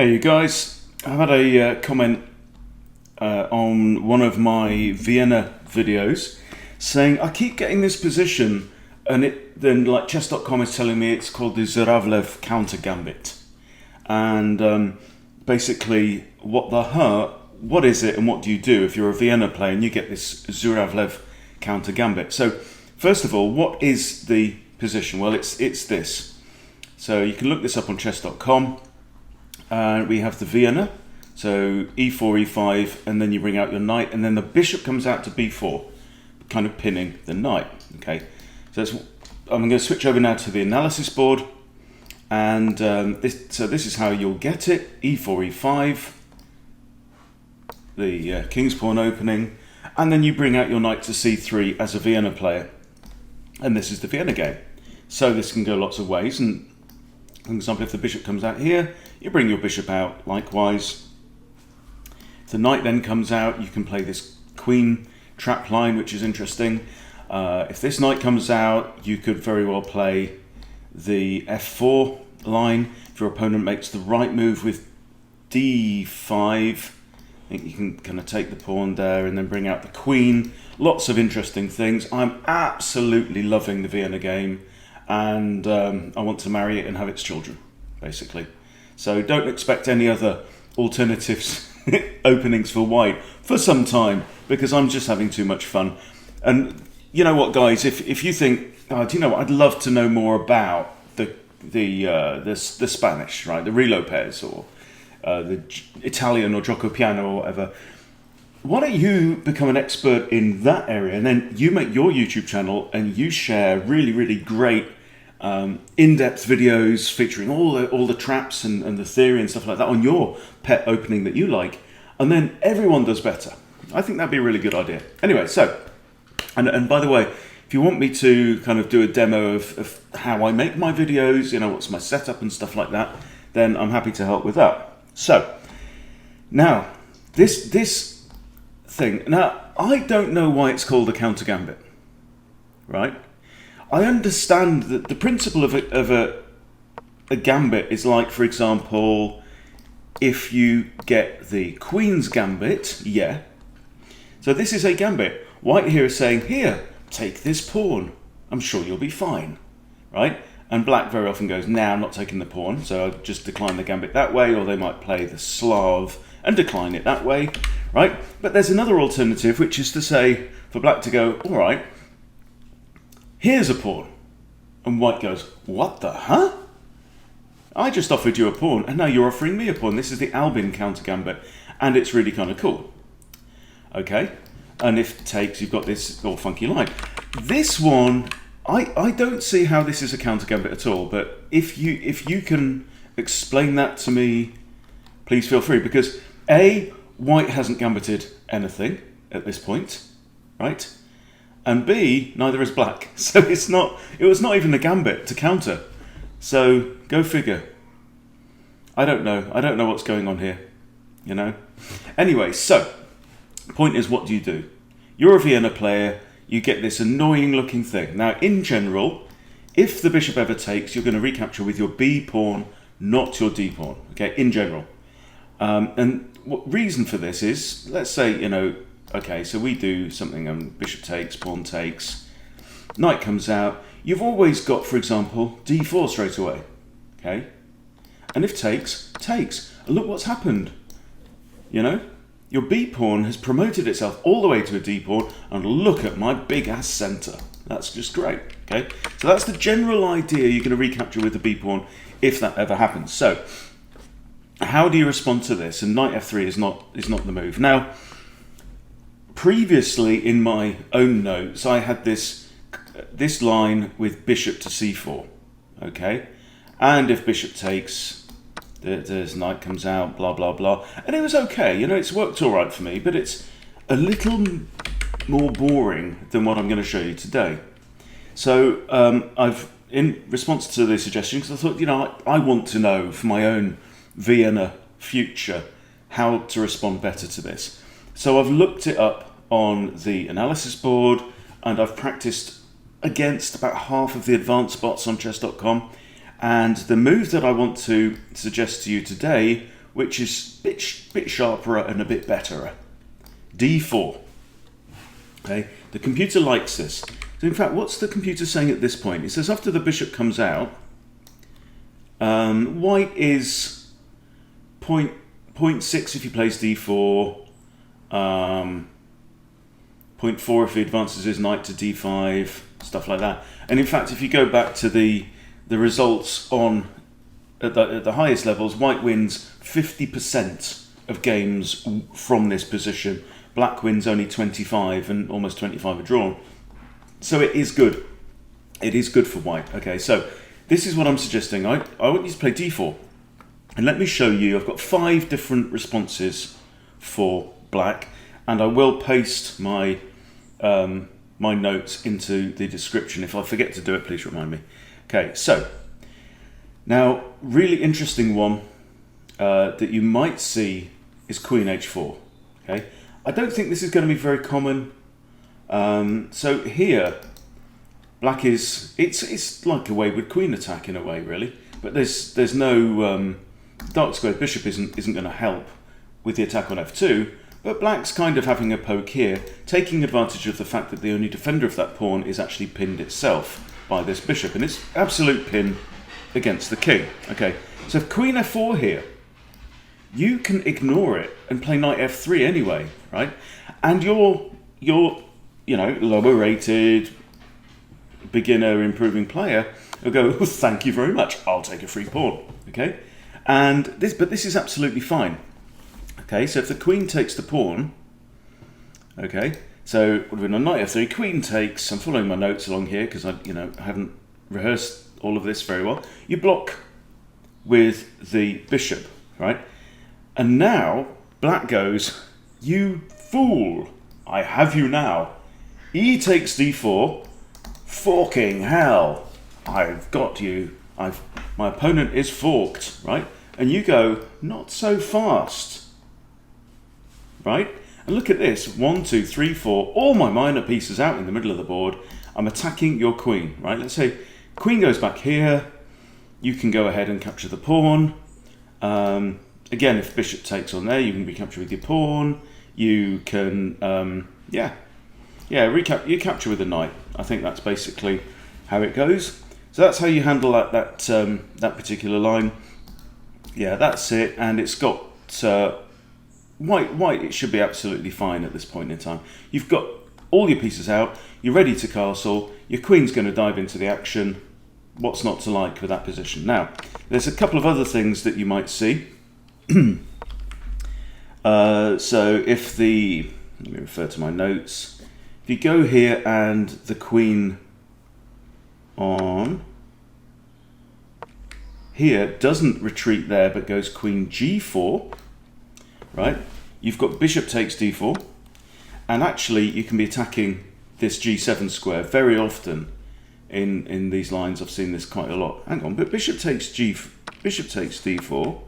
Hey you guys, I've had a comment on one of my Vienna videos saying I keep getting this position and then like chess.com is telling me it's called the Zhuravlev Countergambit, and basically what is it and what do you do if you're a Vienna player and you get this Zhuravlev Countergambit? So first of all, what is the position? Well, it's this. So you can look this up on chess.com. We have the Vienna, so e4, e5, and then you bring out your knight, and then the bishop comes out to b4, kind of pinning the knight. Okay, so I'm going to switch over now to the analysis board, and this is how you'll get it: e4, e5, the king's pawn opening, and then you bring out your knight to c3 as a Vienna player, and this is the Vienna game. So this can go lots of ways, and for example, if the bishop comes out here, you bring your bishop out likewise. If the knight then comes out, you can play this queen trap line, which is interesting. If this knight comes out, you could very well play the f4 line. If your opponent makes the right move with d5, I think you can kind of take the pawn there and then bring out the queen. Lots of interesting things. I'm absolutely loving the Vienna game, and I want to marry it and have its children, basically. So don't expect any other alternatives openings for white for some time, because I'm just having too much fun. And you know what, guys, if you think, do you know what, I'd love to know more about the Spanish, right, the Relopez, or the Italian or Gioco Piano or whatever, why don't you become an expert in that area, and then you make your YouTube channel and you share really great in-depth videos featuring all the traps and the theory and stuff like that on your pet opening that you like, and then everyone does better. I think that'd be a really good idea. Anyway, so and by the way, if you want me to kind of do a demo of how I make my videos, you know, what's my setup and stuff like that, then I'm happy to help with that. So now this thing, now I don't know why it's called a counter gambit, right? I understand that the principle of a gambit is like, for example, if you get the Queen's Gambit, yeah. So this is a gambit. White here is saying, here, take this pawn. I'm sure you'll be fine, right? And black very often goes, nah, I'm not taking the pawn, so I'll just decline the gambit that way, or they might play the Slav and decline it that way, right? But there's another alternative, which is to say, for black to go, all right, here's a pawn. And white goes, what the, huh? I just offered you a pawn, and now you're offering me a pawn. This is the Albin counter gambit, and it's really kind of cool. Okay, and if it takes, you've got this all funky line. This one, I don't see how this is a counter gambit at all, but if you can explain that to me, please feel free, because A, white hasn't gambited anything at this point, right? And B, neither has black. So it was not even a gambit to counter. So go figure. I don't know what's going on here, you know? Anyway, so point is, what do you do? You're a Vienna player, you get this annoying looking thing. Now, in general, if the bishop ever takes, you're going to recapture with your B pawn, not your D pawn, okay, in general. And what reason for this is, let's say, you know, okay, so we do something, bishop takes, pawn takes, knight comes out. You've always got, for example, d4 straight away, okay? And if takes, takes. And look what's happened, you know? Your b pawn has promoted itself all the way to a d pawn, and look at my big ass center. That's just great, okay? So that's the general idea you're going to recapture with the b pawn if that ever happens. So how do you respond to this? And knight f3 is not the move. Now, previously in my own notes, I had this line with bishop to c4, okay? And if bishop takes, there's knight comes out, blah, blah, blah. And it was okay, you know, it's worked all right for me, but it's a little more boring than what I'm going to show you today. So I've, in response to the suggestions, I thought, you know, I want to know for my own Vienna future how to respond better to this. So I've looked it up on the analysis board, and I've practiced against about half of the advanced bots on chess.com, and the move that I want to suggest to you today which is a bit sharper and a bit better. d4. Okay, the computer likes this. So in fact, what's the computer saying at this point? It says after the bishop comes out, white is 0.6 if he plays d4, 0.4 if he advances his knight to d5, stuff like that. And in fact, if you go back to the results on at the highest levels, white wins 50% of games from this position. Black wins only 25, and almost 25 are drawn. So it is good. It is good for white. Okay, so this is what I'm suggesting. I want you to play d4. And let me show you, I've got 5 different responses for black, and I will paste my my notes into the description. If I forget to do it, please remind me. Okay, so now really interesting one that you might see is Queen h4. Okay, I don't think this is going to be very common. So here, black is it's like a wayward queen attack in a way, really. But there's no dark squared bishop isn't going to help with the attack on f2. But black's kind of having a poke here, taking advantage of the fact that the only defender of that pawn is actually pinned itself by this bishop, and it's absolute pin against the king. Okay, so if Queen f4 here, you can ignore it and play knight f3 anyway, right? And you're you know, lower rated beginner improving player will go, oh, thank you very much, I'll take a free pawn. Okay, and this is absolutely fine. Okay, so if the queen takes the pawn, okay, so would have been a knight f3, queen takes. I'm following my notes along here because I haven't rehearsed all of this very well. You block with the bishop, right? And now black goes, you fool, I have you now. E takes d4, forking hell, I've got you. My opponent is forked, right? And you go, not so fast. Right? And look at this, 1, 2, 3, 4, all my minor pieces out in the middle of the board. I'm attacking your queen, right? Let's say queen goes back here. You can go ahead and capture the pawn. Again, if bishop takes on there, you can recapture with your pawn. You can, you capture with a knight. I think that's basically how it goes. So that's how you handle that particular line. Yeah, that's it, and it's got white. It should be absolutely fine at this point in time. You've got all your pieces out. You're ready to castle. Your queen's going to dive into the action. What's not to like with that position? Now, there's a couple of other things that you might see. So if let me refer to my notes. If you go here and the queen on here doesn't retreat there but goes queen g4, right? You've got bishop takes d4, and actually you can be attacking this g7 square very often in these lines. I've seen this quite a lot. Hang on, but bishop takes d4.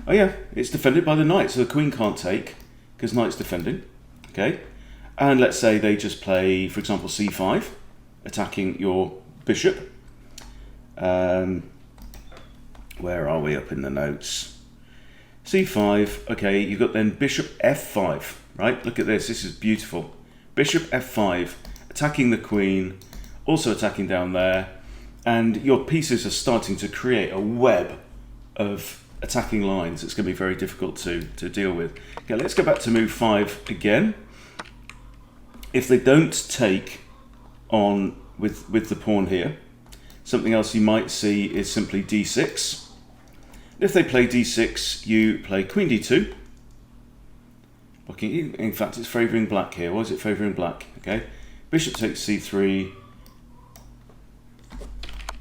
Oh yeah, it's defended by the knight, so the queen can't take because knight's defending. Okay, and let's say they just play, for example, c5, attacking your bishop. Where are we up in the notes? c5, okay, you've got then bishop f5, right? Look at this, this is beautiful. Bishop f5, attacking the queen, also attacking down there, and your pieces are starting to create a web of attacking lines. It's going to be very difficult to deal with. Okay, let's go back to move 5 again. If they don't take on with the pawn here, something else you might see is simply d6. If they play d6, you play queen d2. Blocking. In fact, it's favouring black here. Why is it favouring black? Okay, bishop takes c3.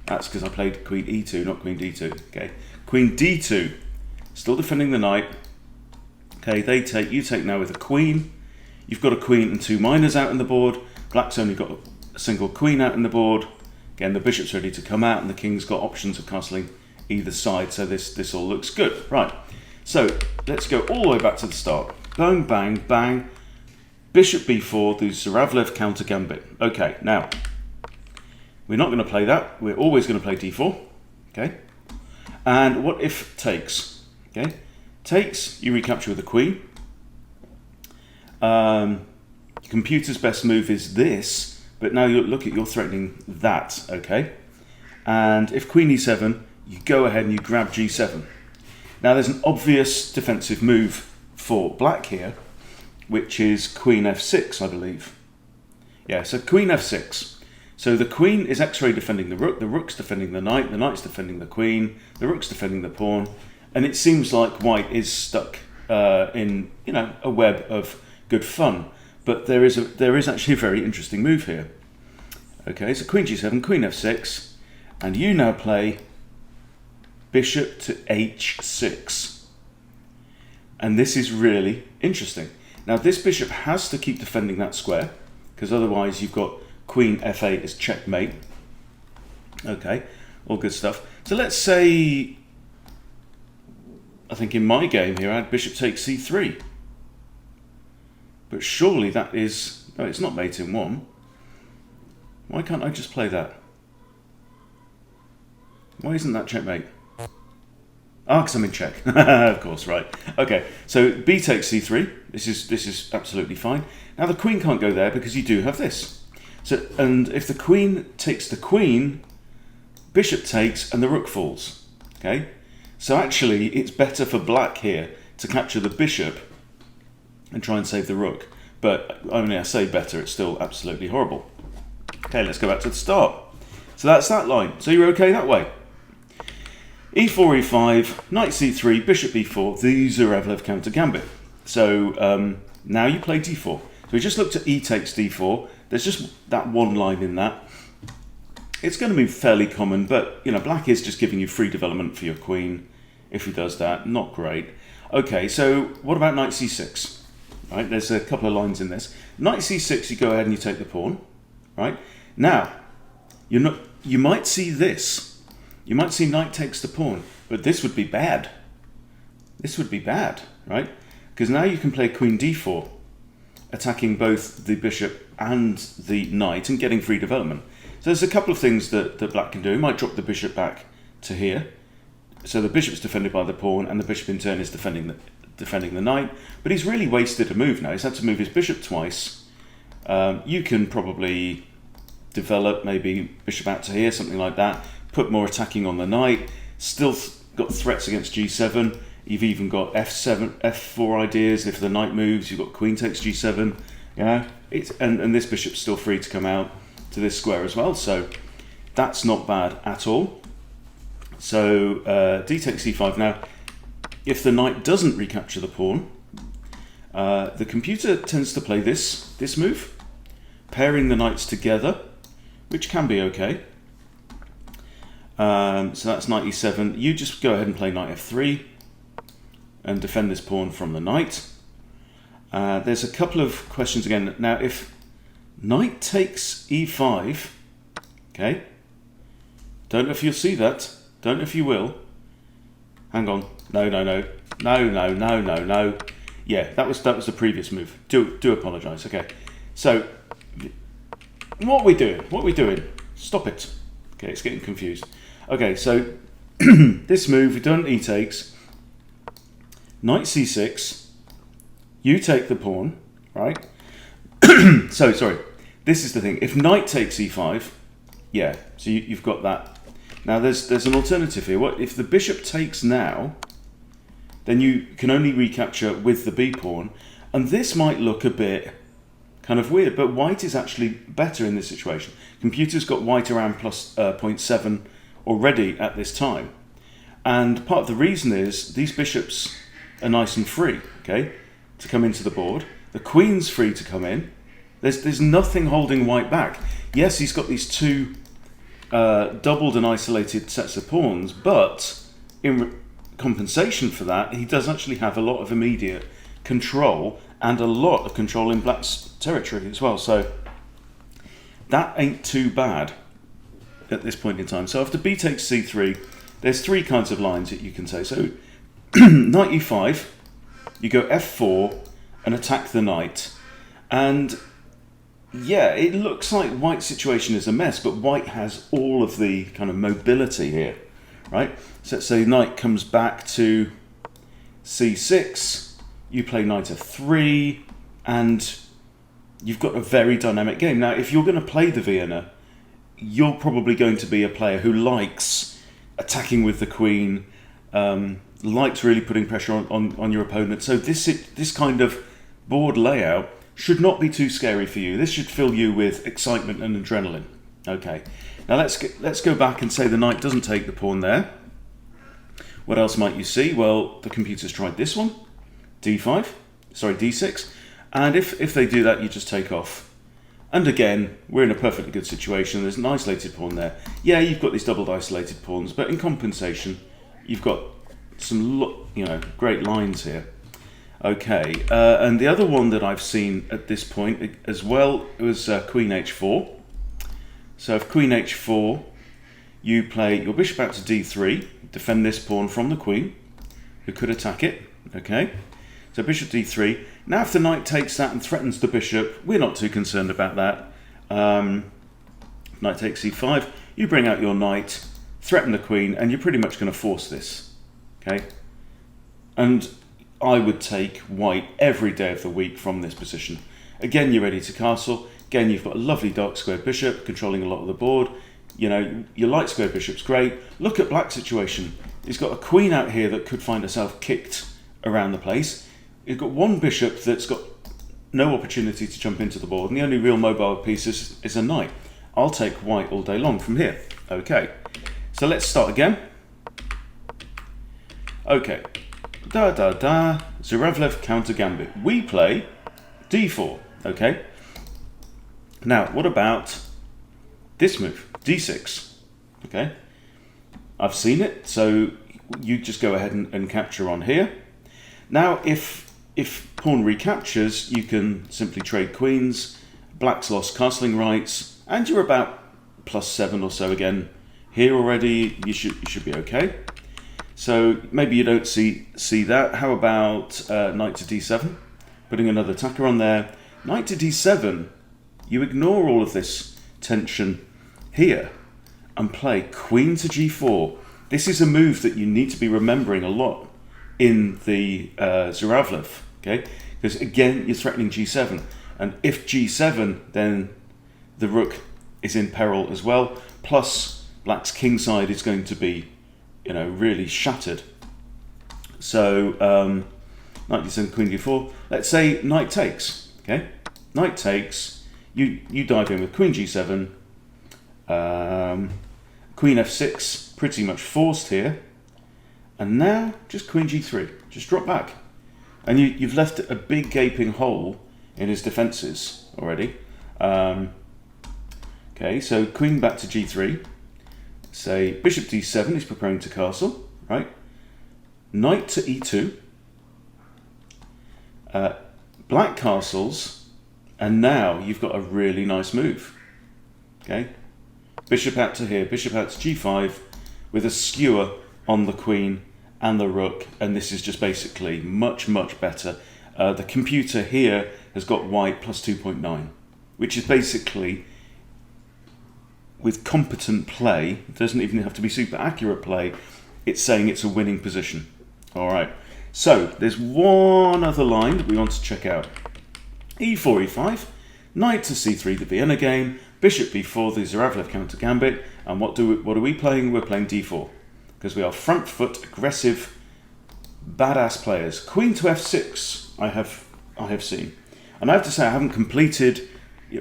That's because I played queen e2, not queen d2. Okay, queen d2, still defending the knight. Okay, they take. You take now with a queen. You've got a queen and 2 minors out in the board. Black's only got a single queen out in the board. Again, the bishop's ready to come out, and the king's got options of castling either side. So this all looks good, right? So let's go all the way back to the start. Bang, bang, bang. Bishop b4, the Zhuravlev Countergambit. Okay, now we're not going to play that. We're always going to play d4. Okay, and what if takes? Okay, takes, you recapture with the queen. Computer's best move is this, but now you look at, you're threatening that, okay? And if queen e7, you go ahead and you grab g7. Now there's an obvious defensive move for black here, which is queen f6, I believe. Yeah, so queen f6. So the queen is x-ray defending the rook's defending the knight's defending the queen, the rook's defending the pawn, and it seems like white is stuck in, you know, a web of good fun. But there is actually a very interesting move here. Okay, so queen g7, queen f6, and you now play bishop to h6. And this is really interesting. Now this bishop has to keep defending that square, because otherwise you've got queen f8 is checkmate. Okay, all good stuff. So let's say, I think in my game here I had bishop takes c3. But surely that is, no, it's not mate in one. Why can't I just play that? Why isn't that checkmate? Ah, because I'm in check. Of course, right. Okay, so b takes c3. This is absolutely fine. Now the queen can't go there because you do have this. So, and if the queen takes the queen, bishop takes and the rook falls. Okay, so actually it's better for black here to capture the bishop and try and save the rook. But I mean, I say better, it's still absolutely horrible. Okay, let's go back to the start. So that's that line. So you're okay that way. e4, e5, knight c3, bishop b4, the Zhuravlev Countergambit. So now you play d4. So we just looked at e takes d4. There's just that one line in that. It's going to be fairly common, but you know, black is just giving you free development for your queen. If he does that, not great. Okay, so what about knight c6? Right, there's a couple of lines in this. Knight c6, you go ahead and you take the pawn. Right, now you might see this. You might see knight takes the pawn, but this would be bad. This would be bad, right? Because now you can play queen d4, attacking both the bishop and the knight and getting free development. So there's a couple of things that black can do. He might drop the bishop back to here. So the bishop's defended by the pawn, and the bishop in turn is defending the knight. But he's really wasted a move now. He's had to move his bishop twice. You can probably develop maybe bishop out to here, something like that. Put more attacking on the knight. Still got threats against g7. You've even got f7, f4 ideas. If the knight moves, you've got queen takes g7. Yeah, and this bishop's still free to come out to this square as well. So that's not bad at all. So d takes c5. Now, if the knight doesn't recapture the pawn, the computer tends to play this move, pairing the knights together, which can be okay. So that's knight e7. You just go ahead and play knight f3 and defend this pawn from the knight. There's a couple of questions again. Now, if knight takes e5, okay, don't know if you'll see that. Don't know if you will. Hang on. No. Yeah, that was the previous move. Do apologise. Okay. So, what are we doing? What are we doing? Stop it. Okay, it's getting confused. Okay, so this move, we've done e takes. Knight c6. You take the pawn, right? So, sorry. This is the thing. If knight takes e5, yeah, so you've got that. Now, there's an alternative here. What if the bishop takes now? Then you can only recapture with the b pawn, and this might look a bit kind of weird, but white is actually better in this situation. Computer's got white around plus 0.7 already at this time, and part of the reason is these bishops are nice and free, okay, to come into the board. The queen's free to come in. There's nothing holding white back. Yes, he's got these two doubled and isolated sets of pawns, but in compensation for that, he does actually have a lot of immediate control and a lot of control in black's territory as well. So that ain't too bad at this point in time. So after b takes c3, there's three kinds of lines that you can say. So knight e5, you go f4 and attack the knight. And yeah, it looks like white's situation is a mess, but white has all of the kind of mobility here, right? So knight comes back to c6, you play knight f3, and you've got a very dynamic game. Now, if you're going to play the Vienna, you're probably going to be a player who likes attacking with the queen, likes really putting pressure on your opponent. So this kind of board layout should not be too scary for you. This should fill you with excitement and adrenaline. Okay, now let's go back and say the knight doesn't take the pawn there. What else might you see? Well, the computer's tried this one, d6, and if they do that, you just take off. And again, we're in a perfectly good situation. There's an isolated pawn there. Yeah, you've got these doubled isolated pawns, but in compensation, you've got some great lines here. Okay, and the other one that I've seen at this point as well was Queen h4. So if Queen h4, you play your bishop out to d3, defend this pawn from the queen, who could attack it. Okay, so bishop d3. Now if the knight takes that and threatens the bishop, we're not too concerned about that. Knight takes c5, you bring out your knight, threaten the queen, and you're pretty much going to force this. Okay, and I would take white every day of the week from this position. Again, you're ready to castle. Again, you've got a lovely dark squared bishop controlling a lot of the board. You know, your light squared bishop's great. Look at black's situation. He's got a queen out here that could find herself kicked around the place. He's got one bishop that's got no opportunity to jump into the board, and the only real mobile piece is a knight. I'll take white all day long from here. Okay, so let's start again. Okay, Zhuravlev Countergambit. We play d4, okay? Now, what about this move, d6, okay? I've seen it, so you just go ahead and capture on here. Now, if pawn recaptures, you can simply trade queens, black's lost castling rights, and you're about +7 or so again here already. You should be okay. So maybe you don't see that. How about knight to d7, putting another attacker on there. Knight to d7, you ignore all of this tension here and play queen to g4. This is a move that you need to be remembering a lot in the Zhuravlev, okay? Because again, you're threatening g7, and if g7, then the rook is in peril as well. Plus, black's kingside is going to be, you know, really shattered. So knight d7, queen d4. Let's say knight takes. Okay, knight takes. You dive in with queen g7. Queen f6, pretty much forced here. And now just queen g3. Just drop back, and you've left a big gaping hole in his defences already. Okay, so queen back to g3. Say bishop d7 is preparing to castle, right? Knight to e2. Black castles, and now you've got a really nice move. Okay, bishop out to here, bishop out to g5, with a skewer on the queen and the rook, and this is just basically much better. The computer here has got white +2.9, which is basically, with competent play, it doesn't even have to be super accurate play, it's saying it's a winning position. All right, so there's one other line that we want to check out. e4, e5, knight to c3, the Vienna game, bishop b4, the Zhuravlev Countergambit, and what are we playing? We're playing d4, because we are front foot, aggressive, badass players. Queen to f6, I have seen. And I have to say, I haven't completed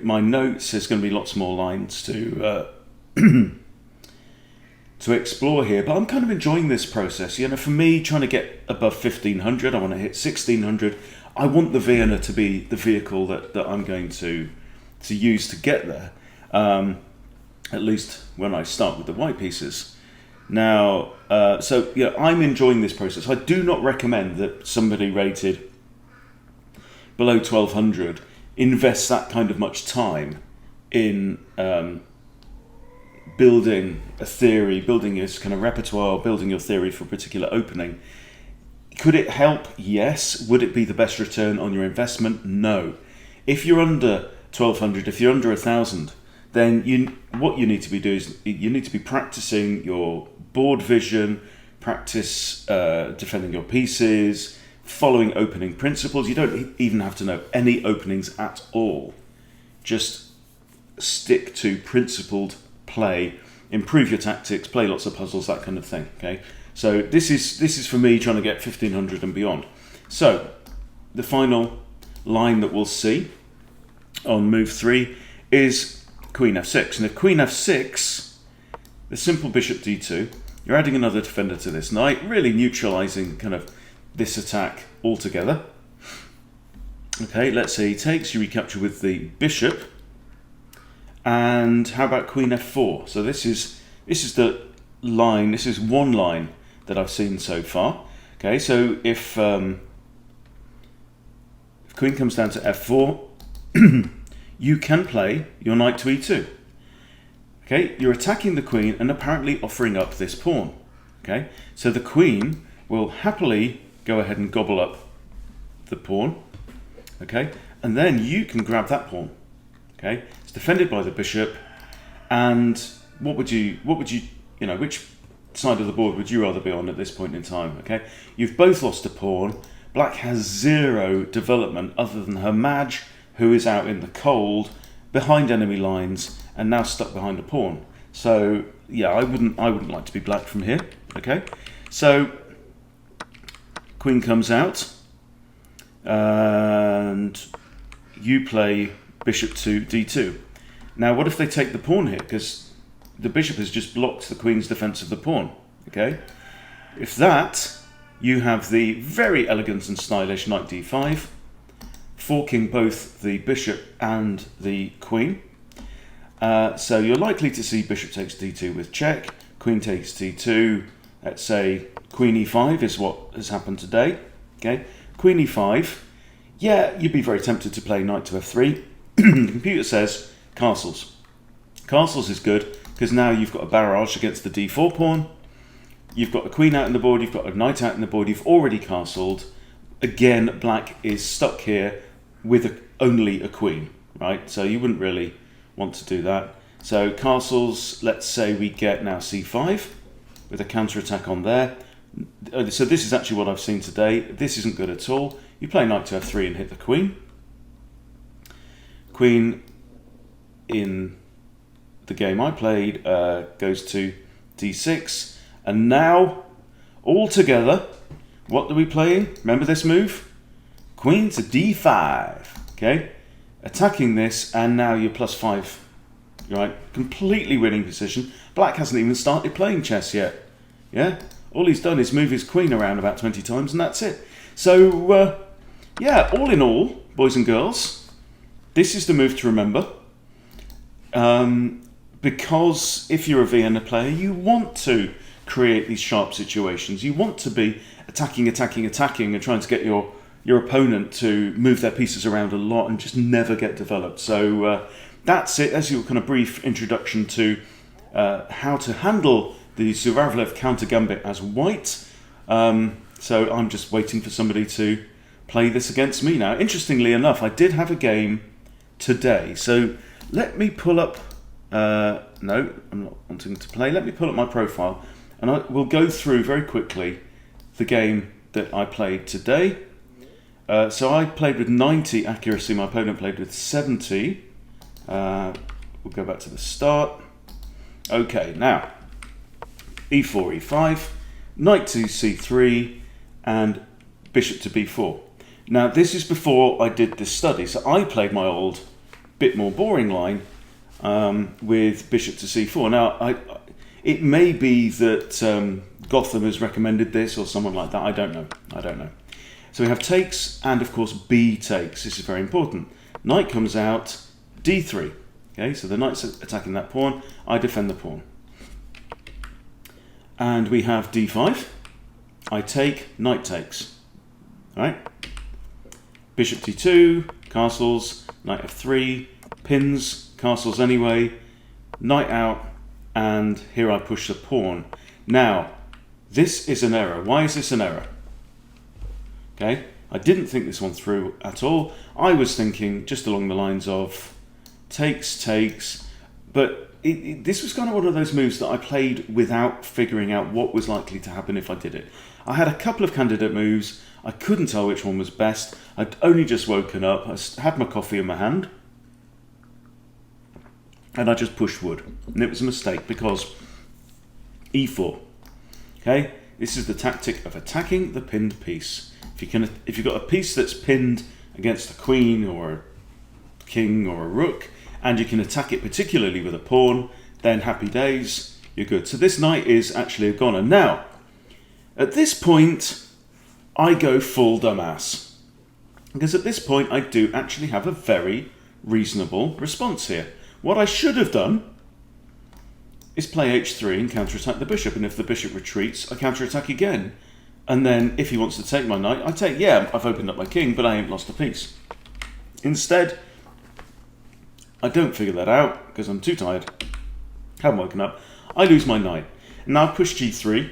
my notes. There's going to be lots more lines to to explore here, but I'm kind of enjoying this process. You know, for me, trying to get above 1500, I want to hit 1600. I want the Vienna to be the vehicle that I'm going to use to get there, at least when I start with the white pieces. Now, so yeah, I'm enjoying this process. I do not recommend that somebody rated below 1200 invest that kind of much time in building a theory, building this kind of repertoire, building your theory for a particular opening. Could it help? Yes. Would it be the best return on your investment? No. If you're under 1200, if you're under 1000, then what you need to be doing is you need to be practicing your board vision, practice defending your pieces, following opening principles. You don't even have to know any openings at all. Just stick to principled play, improve your tactics, play lots of puzzles, that kind of thing. Okay, so this is for me trying to get 1500 and beyond. So the final line that we'll see on move 3 is Queen F6, and if Queen F6, the simple Bishop D2, you're adding another defender to this knight, really neutralizing kind of this attack altogether. Okay, let's say he takes, you recapture with the bishop. And how about Queen F4? So this is the line, this is one line that I've seen so far. Okay, so if Queen comes down to F4, you can play your knight to E2. Okay, you're attacking the queen and apparently offering up this pawn. Okay, so the queen will happily go ahead and gobble up the pawn. Okay, and then you can grab that pawn. Okay, it's defended by the bishop, and what would you know, which side of the board would you rather be on at this point in time? Okay, you've both lost a pawn. Black has zero development other than her mage, who is out in the cold behind enemy lines and now stuck behind a pawn. So yeah, I wouldn't like to be black from here. Okay, so queen comes out and you play bishop to D2. Now what if they take the pawn here, because the bishop has just blocked the queen's defense of the pawn? Okay, if that, you have the very elegant and stylish knight D5, forking both the bishop and the queen. So you're likely to see bishop takes D2 with check, queen takes D2, let's say queen E5 is what has happened today. Okay, queen E5, yeah, you'd be very tempted to play knight to F3. The computer says castles. Castles is good because now you've got a barrage against the D4 pawn. You've got a queen out in the board, you've got a knight out in the board, you've already castled. Again, black is stuck here with only a queen, right? So you wouldn't really want to do that. So castles, let's say we get now C5 with a counter-attack on there. So this is actually what I've seen today. This isn't good at all. You play knight to F3 and hit the queen. Queen in the game I played goes to D6. And now, all together, what are we playing? Remember this move? Queen to D5, okay? Attacking this, and now you're +5, right? Completely winning position. Black hasn't even started playing chess yet, yeah? All he's done is move his queen around about 20 times, and that's it. So, yeah, all in all, boys and girls, this is the move to remember. Because if you're a Vienna player, you want to create these sharp situations. You want to be attacking and trying to get your opponent to move their pieces around a lot and just never get developed. So that's it. That's your kind of brief introduction to how to handle the Zhuravlev Countergambit as white. So I'm just waiting for somebody to play this against me now. Interestingly enough, I did have a game today. So let me pull up, no, I'm not wanting to play. Let me pull up my profile and we'll go through very quickly the game that I played today. So I played with 90 accuracy, my opponent played with 70. We'll go back to the start. Okay, now, E4, E5, knight to C3, and bishop to B4. Now this is before I did this study, so I played my old, bit more boring line with bishop to C4. Now, it may be that Gotham has recommended this or someone like that. I don't know. So we have takes and of course B takes. This is very important. Knight comes out, D3. Okay, so the knight's attacking that pawn. I defend the pawn. And we have D5. I take, knight takes. All right. Bishop D2, castles, knight F3, pins, castles anyway, knight out. And here I push the pawn. Now, this is an error. Why is this an error? Okay, I didn't think this one through at all. I was thinking just along the lines of takes, but this was kind of one of those moves that I played without figuring out what was likely to happen if I did it. I had a couple of candidate moves. I couldn't tell which one was best. I'd only just woken up. I had my coffee in my hand. And I just pushed wood. And it was a mistake because e4. Okay? This is the tactic of attacking the pinned piece. If you've got a piece that's pinned against a queen or a king or a rook, and you can attack it particularly with a pawn, then happy days, you're good. So this knight is actually a goner. Now, at this point, I go full dumbass. Because at this point, I do actually have a very reasonable response here. What I should have done is play h3 and counterattack the bishop, and if the bishop retreats, I counterattack again. And then if he wants to take my knight, I take, yeah, I've opened up my king, but I ain't lost a piece. Instead, I don't figure that out because I'm too tired. Haven't woken up. I lose my knight. Now I push g3.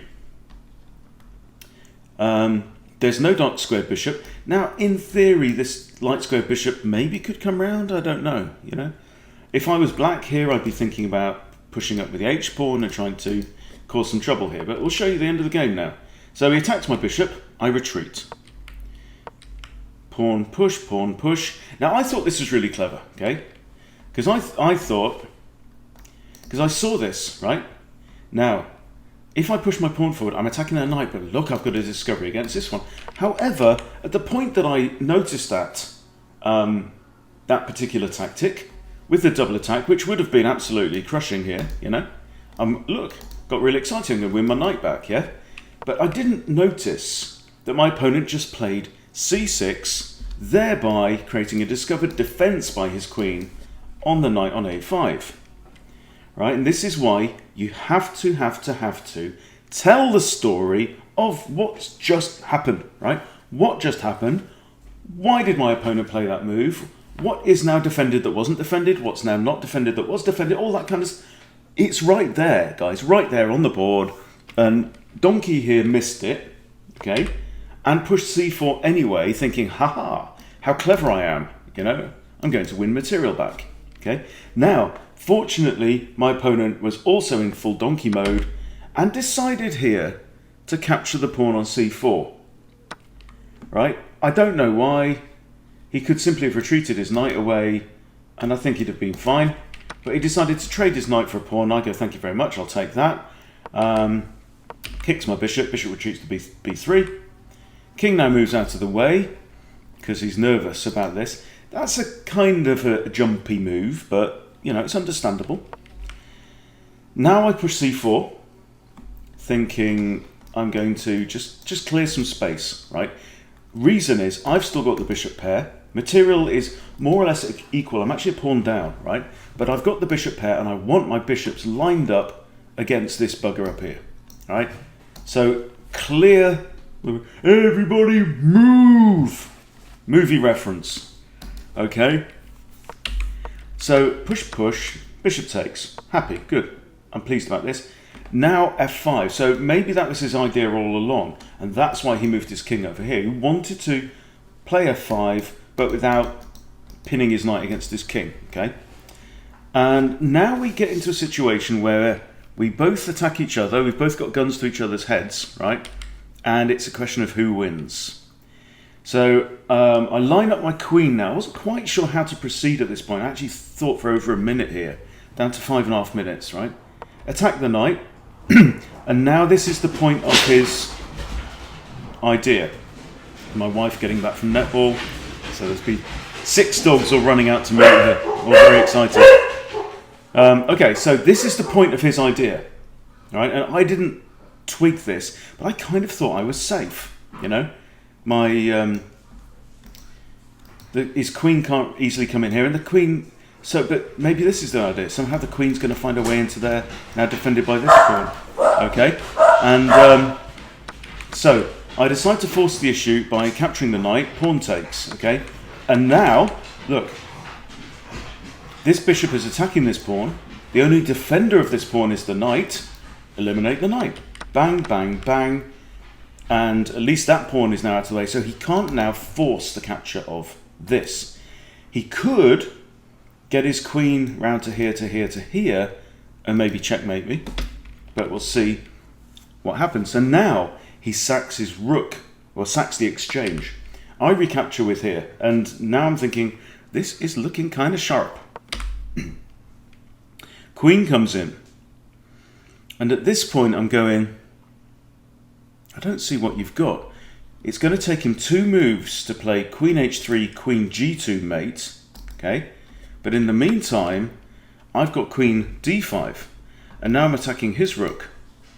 There's no dark squared bishop. Now, in theory, this light squared bishop maybe could come round. I don't know. You know, if I was black here, I'd be thinking about pushing up with the h pawn and trying to cause some trouble here. But we'll show you the end of the game now. So he attacks my bishop. I retreat. Pawn push, pawn push. Now I thought this was really clever. Okay. Because I thought, because I saw this, right? Now, if I push my pawn forward, I'm attacking their knight, but look, I've got a discovery against this one. However, at the point that I noticed that, that particular tactic, with the double attack, which would have been absolutely crushing here, you know? Look, got really excited, I'm going to win my knight back, yeah? But I didn't notice that my opponent just played c6, thereby creating a discovered defense by his queen on the knight on a5, right? And this is why you have to tell the story of what's just happened, right? What just happened? Why did my opponent play that move? What is now defended that wasn't defended? What's now not defended that was defended? All that kind of... It's right there, guys, right there on the board. And Donkey here missed it, okay? And pushed c4 anyway, thinking, haha, how clever I am, you know? I'm going to win material back. Okay. Now, fortunately, my opponent was also in full donkey mode and decided here to capture the pawn on c4. Right? I don't know why. He could simply have retreated his knight away and I think he'd have been fine. But he decided to trade his knight for a pawn. I go, thank you very much, I'll take that. Kicks my bishop. Bishop retreats to b3. King now moves out of the way because he's nervous about this. That's a kind of a jumpy move, but, you know, it's understandable. Now I push c4, thinking I'm going to just clear some space, right? Reason is, I've still got the bishop pair. Material is more or less equal. I'm actually a pawn down, right? But I've got the bishop pair, and I want my bishops lined up against this bugger up here, right? So, clear... Everybody move! Movie reference. Okay, so push, bishop takes. Happy, good. I'm pleased about this. Now f5. So maybe that was his idea all along, and that's why he moved his king over here. He wanted to play f5, but without pinning his knight against his king. Okay, and now we get into a situation where we both attack each other. We've both got guns to each other's heads, right? And it's a question of who wins. So I line up my queen now. I wasn't quite sure how to proceed at this point. I actually thought for over a minute here, down to 5.5 minutes, right? Attack the knight, and now this is the point of his idea. My wife getting back from netball, so there's been 6 dogs all running out to meet her, all very excited. Okay, so this is the point of his idea, right? And I didn't twig this, but I kind of thought I was safe, you know? My his queen can't easily come in here, and the queen. So, but maybe this is the idea. Somehow the queen's going to find a way into there. Now defended by this pawn. Okay, and so I decide to force the issue by capturing the knight. Pawn takes. Okay, and now look. This bishop is attacking this pawn. The only defender of this pawn is the knight. Eliminate the knight. Bang, bang, bang. And at least that pawn is now out of the way, so he can't now force the capture of this. He could get his queen round to here, to here, to here, and maybe checkmate me, but we'll see what happens. And now he sacks his rook, or sacks the exchange. I recapture with here, and now I'm thinking, this is looking kind of sharp. Queen comes in, and at this point I'm going, I don't see what you've got. It's going to take him 2 moves to play Queen H3, Queen G2 mate, okay? But in the meantime, I've got Queen D5, and now I'm attacking his rook,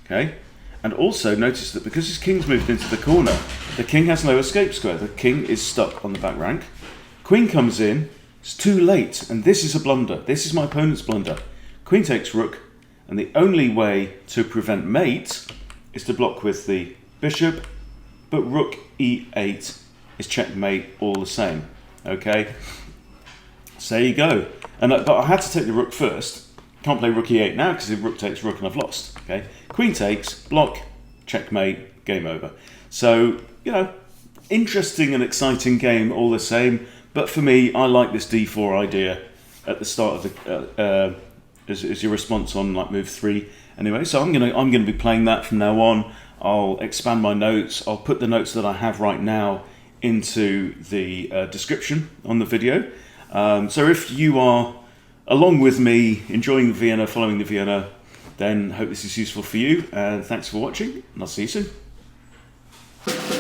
okay? And also notice that because his king's moved into the corner, the king has no escape square. The king is stuck on the back rank. Queen comes in, it's too late, and this is a blunder. This is my opponent's blunder. Queen takes rook, and the only way to prevent mate is to block with the bishop, but rook e8 is checkmate all the same, okay? So there you go. And but I had to take the rook first. Can't play rook e8 now because if rook takes rook and I've lost, okay? Queen takes, block, checkmate, game over. So, you know, interesting and exciting game all the same, but for me, I like this d4 idea at the start of the, as your response on like move 3 anyway. So I'm gonna be playing that from now on. I'll expand my notes. I'll put the notes that I have right now into the description on the video. So if you are along with me, enjoying the Vienna, following the Vienna, then hope this is useful for you. And thanks for watching, and I'll see you soon.